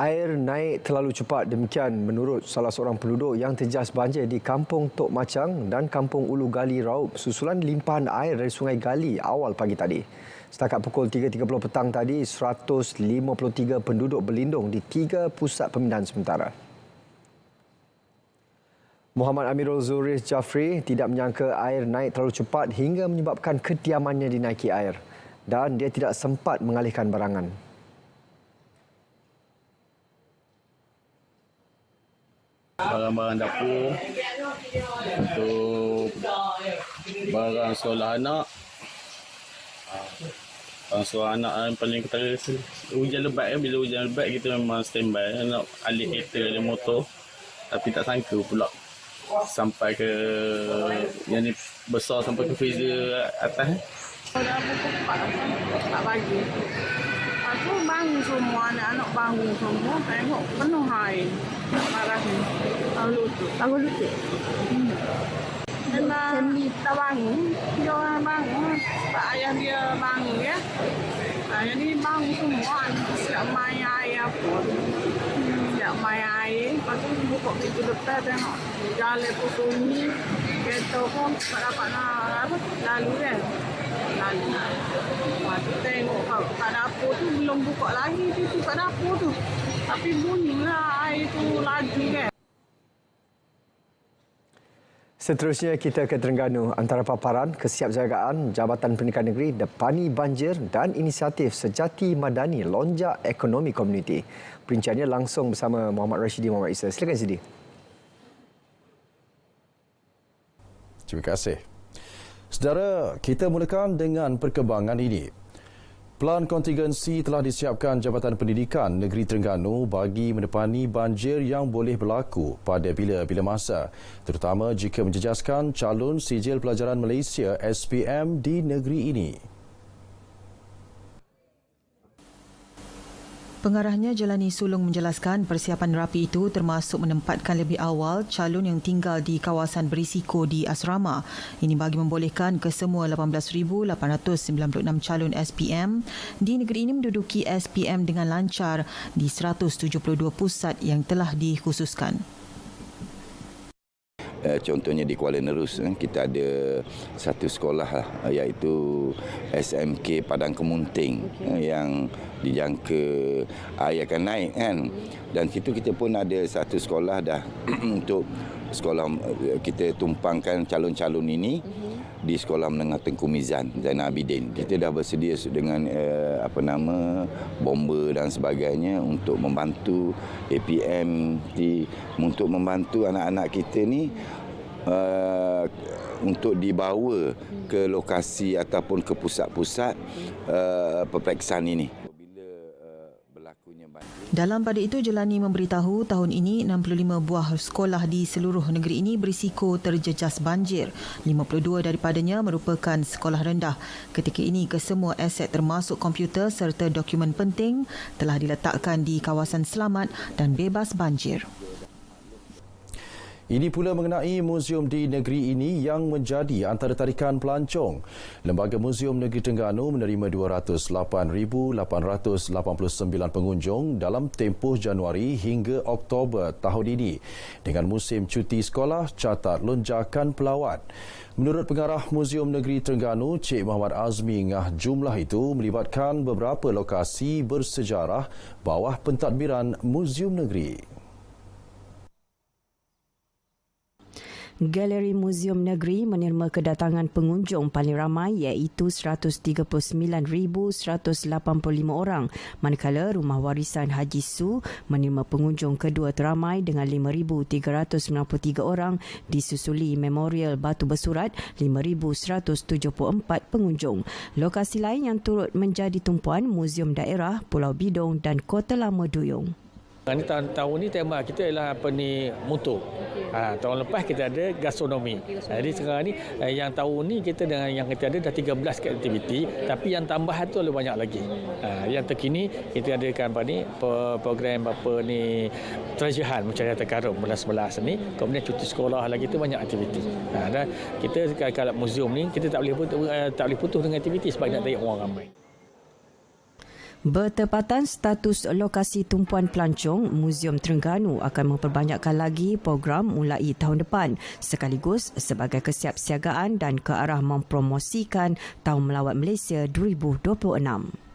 Air naik terlalu cepat, demikian menurut salah seorang penduduk yang terjejas banjir di Kampung Tok Macang dan Kampung Ulu Gali Raup susulan limpahan air dari Sungai Gali awal pagi tadi. Setakat pukul 3.30 petang tadi, 153 penduduk berlindung di 3 pusat pemindahan sementara. Muhammad Amirul Zuriz Jafri tidak menyangka air naik terlalu cepat hingga menyebabkan kediamannya dinaiki air dan dia tidak sempat mengalihkan barangan. Barang-barang dapur untuk barang sekolah anak. Barang sekolah anak yang paling ketara hujan lebat. Bila hujan lebat kita memang standby nak alih kereta dan motor. Tapi tak sangka pula sampai ke yang ni besar sampai ke freezer atas. Dah pukul 4 pagi. Aku bangun semua, anak-anak bangun semua, tengok penuh air. Parah ni. Tahu lutut. Memang kita bangun, dia orang bangun. Pak ayah dia bangun ya. Jadi bangun semua, siap main air apa. Siap main air, lepas tu buka pintu depan tengok. Jalan pun sunyi, kereta pun tak dapat nak lalu kan. Lalu. Waktu tengok kat dapur tu belum buka lagi pintu kat dapur tu. Tapi bunyilah air tu laju kan. Seterusnya kita ke Terengganu. Antara paparan kesiapsiagaan Jabatan Pendidikan Negeri depani banjir dan inisiatif Sejati Madani lonjak ekonomi komuniti. Perinciannya langsung bersama Muhammad Rashidi Muhammad Isa. Silakan Sidi. Terima kasih. Saudara, kita mulakan dengan perkembangan ini. Pelan kontingensi telah disiapkan Jabatan Pendidikan Negeri Terengganu bagi menepani banjir yang boleh berlaku pada bila-bila masa, terutama jika menjejaskan calon sijil pelajaran Malaysia SPM di negeri ini. Pengarahnya Jelani Sulong menjelaskan persiapan rapi itu termasuk menempatkan lebih awal calon yang tinggal di kawasan berisiko di asrama. Ini bagi membolehkan kesemua 18,896 calon SPM di negeri ini menduduki SPM dengan lancar di 172 pusat yang telah dikhususkan. Contohnya di Kuala Nerus kita ada satu sekolah iaitu SMK Padang Kemunting yang dijangka air akan naik kan, dan situ kita pun ada satu sekolah dah untuk sekolah kita tumpangkan calon-calon ini di Sekolah Menengah Tengku Mizan Zainal Abidin. Kita dah bersedia dengan bomber dan sebagainya untuk membantu APM untuk membantu anak-anak kita ni untuk dibawa ke lokasi ataupun ke pusat-pusat peperiksaan ini. Dalam pada itu, Jelani memberitahu tahun ini 65 buah sekolah di seluruh negeri ini berisiko terjejas banjir. 52 daripadanya merupakan sekolah rendah. Ketika ini, kesemua aset termasuk komputer serta dokumen penting telah diletakkan di kawasan selamat dan bebas banjir. Ini pula mengenai muzium di negeri ini yang menjadi antara tarikan pelancong. Lembaga Muzium Negeri Terengganu menerima 208,889 pengunjung dalam tempoh Januari hingga Oktober tahun ini. Dengan musim cuti sekolah, catat lonjakan pelawat. Menurut Pengarah Muzium Negeri Terengganu, Cik Muhammad Azmi, jumlah itu melibatkan beberapa lokasi bersejarah bawah pentadbiran Muzium Negeri. Galeri Muzium Negeri menerima kedatangan pengunjung paling ramai iaitu 139,185 orang, manakala Rumah Warisan Haji Su menerima pengunjung kedua teramai dengan 5,393 orang, disusuli Memorial Batu Bersurat 5,174 pengunjung. Lokasi lain yang turut menjadi tumpuan Muzium Daerah Pulau Bidong dan Kota Lama Duyung. Ini tahun ni tema kita ialah motor. Tahun lepas kita ada gastronomi. Jadi sekarang ni yang tahun ni kita dengan yang kita ada dah 13 aktiviti, tapi yang tambahan tu lebih banyak lagi. Yang terkini kita adakan program treasure hunt mencari harta karun bulan 11 ni. Kemudian cuti sekolah lagi tu banyak aktiviti. Dan kita kalau muzium ni kita tak boleh putus dengan aktiviti sebab nak tarik orang ramai. Bertepatan status lokasi tumpuan pelancong, Muzium Terengganu akan memperbanyakkan lagi program mulai tahun depan sekaligus sebagai kesiapsiagaan dan ke arah mempromosikan Tahun Melawat Malaysia 2026.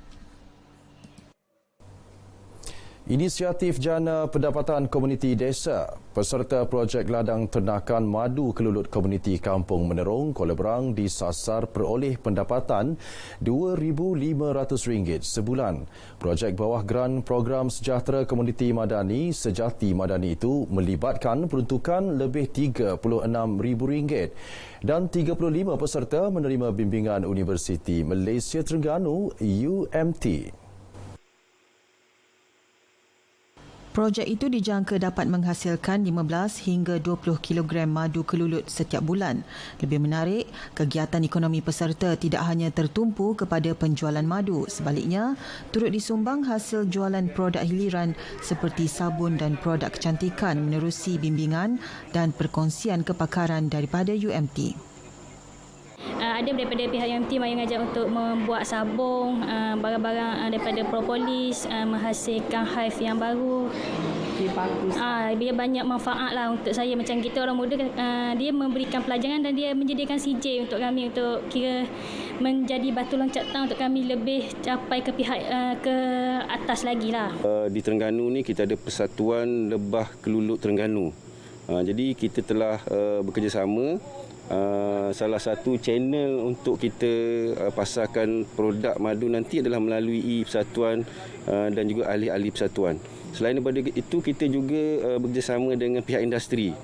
Inisiatif Jana Pendapatan Komuniti Desa peserta projek ladang ternakan madu kelulut komuniti Kampung Menerong, Kuala Berang disasar peroleh pendapatan RM2,500 sebulan. Projek bawah geran Program Sejahtera Komuniti Madani Sejati Madani itu melibatkan peruntukan lebih RM36,000 dan 35 peserta menerima bimbingan Universiti Malaysia Terengganu UMT. Projek itu dijangka dapat menghasilkan 15 hingga 20 kg madu kelulut setiap bulan. Lebih menarik, kegiatan ekonomi peserta tidak hanya tertumpu kepada penjualan madu. Sebaliknya, turut disumbang hasil jualan produk hiliran seperti sabun dan produk kecantikan menerusi bimbingan dan perkongsian kepakaran daripada UMT. Ada daripada pihak UMT yang mengajak untuk membuat sabung, barang-barang daripada propolis, menghasilkan hive yang baru. Dia banyak manfaat lah untuk saya. Macam kita orang muda, dia memberikan pelajaran dan dia menyediakan CJ untuk kami untuk kira menjadi batu loncat tang untuk kami lebih capai ke pihak ke atas lagi lah. Di Terengganu ni kita ada Persatuan Lebah Kelulut Terengganu. Jadi kita telah bekerjasama. Salah satu channel untuk kita pasarkan produk madu nanti adalah melalui persatuan dan juga ahli-ahli persatuan. Selain daripada itu, kita juga bekerjasama dengan pihak industri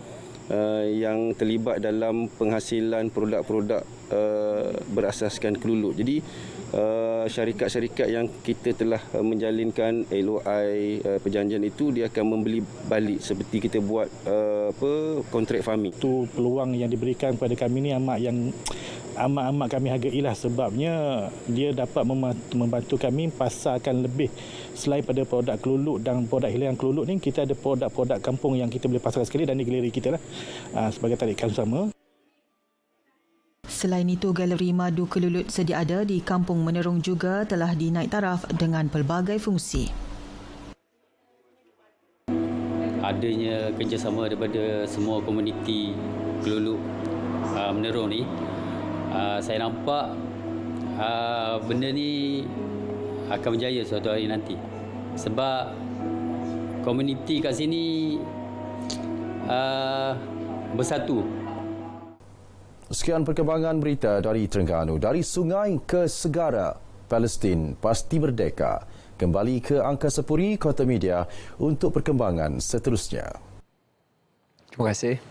yang terlibat dalam penghasilan produk-produk berasaskan kelulut. Jadi syarikat-syarikat yang kita telah menjalinkan LOI perjanjian itu, dia akan membeli balik seperti kita buat kontrak farming. Itu peluang yang diberikan kepada kami ni amat kami hargailah, sebabnya dia dapat membantu kami pasarkan lebih. Selain pada produk kelulut dan produk hiliran kelulut ni, kita ada produk-produk kampung yang kita boleh pasarkan sekali dan di galeri kita lah sebagai tarikan sama. Selain itu, galeri madu kelulut sedia ada di Kampung Menerong juga telah dinaik taraf dengan pelbagai fungsi. Adanya kerjasama daripada semua komuniti kelulut Menerong ni, saya nampak benda ni akan berjaya suatu hari nanti. Sebab komuniti kat sini bersatu. Sekian perkembangan berita dari Terengganu. Dari sungai ke segara, Palestin pasti merdeka. Kembali ke Angkasa Puri Kota Media untuk perkembangan seterusnya. Terima kasih.